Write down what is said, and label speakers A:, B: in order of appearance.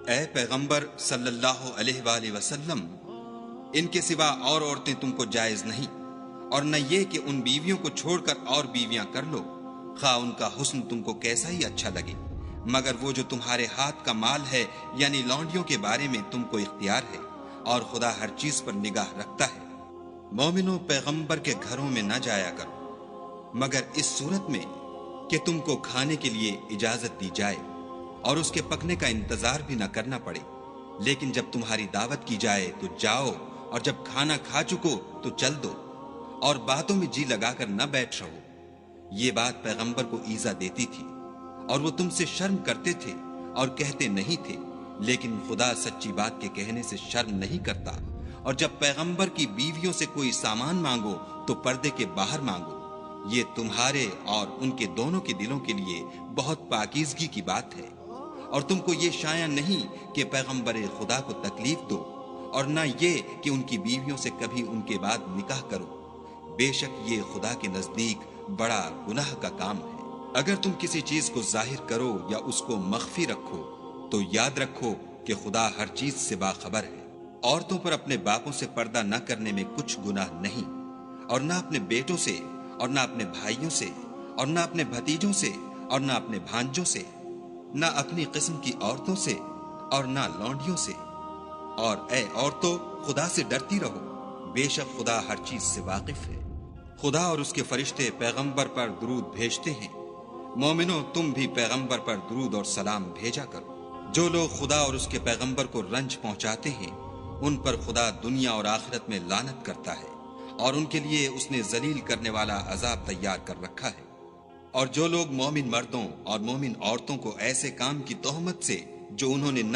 A: اے پیغمبر صلی اللہ علیہ وآلہ وسلم، ان کے سوا اور عورتیں تم کو جائز نہیں، اور نہ یہ کہ ان بیویوں کو چھوڑ کر اور بیویاں کر لو، خواہ ان کا حسن تم کو کیسا ہی اچھا لگے، مگر وہ جو تمہارے ہاتھ کا مال ہے یعنی لونڈیوں کے بارے میں تم کو اختیار ہے، اور خدا ہر چیز پر نگاہ رکھتا ہے۔ مومنوں، پیغمبر کے گھروں میں نہ جایا کرو مگر اس صورت میں کہ تم کو کھانے کے لیے اجازت دی جائے اور اس کے پکنے کا انتظار بھی نہ کرنا پڑے، لیکن جب تمہاری دعوت کی جائے تو جاؤ، اور جب کھانا کھا چکو تو چل دو، اور باتوں میں جی لگا کر نہ بیٹھ رہو۔ یہ بات پیغمبر کو ایذا دیتی تھی، اور وہ تم سے شرم کرتے تھے اور کہتے نہیں تھے، لیکن خدا سچی بات کے کہنے سے شرم نہیں کرتا۔ اور جب پیغمبر کی بیویوں سے کوئی سامان مانگو تو پردے کے باہر مانگو، یہ تمہارے اور ان کے دونوں کے دلوں کے لیے بہت پاکیزگی کی بات ہے۔ اور تم کو یہ شایع نہیں کہ پیغمبر خدا کو تکلیف دو، اور نہ یہ کہ ان کی بیویوں سے کبھی ان کے بعد نکاح کرو، بے شک یہ خدا کے نزدیک بڑا گناہ کا کام ہے۔ اگر تم کسی چیز کو ظاہر کرو یا اس کو مخفی رکھو تو یاد رکھو کہ خدا ہر چیز سے باخبر ہے۔ عورتوں پر اپنے باپوں سے پردہ نہ کرنے میں کچھ گناہ نہیں، اور نہ اپنے بیٹوں سے، اور نہ اپنے بھائیوں سے، اور نہ اپنے بھتیجوں سے، اور نہ اپنے بھانجوں سے، نہ اپنی قسم کی عورتوں سے، اور نہ لونڈیوں سے۔ اور اے عورتوں، خدا سے ڈرتی رہو، بے شک خدا ہر چیز سے واقف ہے۔ خدا اور اس کے فرشتے پیغمبر پر درود بھیجتے ہیں، مومنوں تم بھی پیغمبر پر درود اور سلام بھیجا کرو۔ جو لوگ خدا اور اس کے پیغمبر کو رنج پہنچاتے ہیں، ان پر خدا دنیا اور آخرت میں لعنت کرتا ہے، اور ان کے لیے اس نے ذلیل کرنے والا عذاب تیار کر رکھا ہے۔ اور جو لوگ مومن مردوں اور مومن عورتوں کو ایسے کام کی تہمت سے جو انہوں نے نہ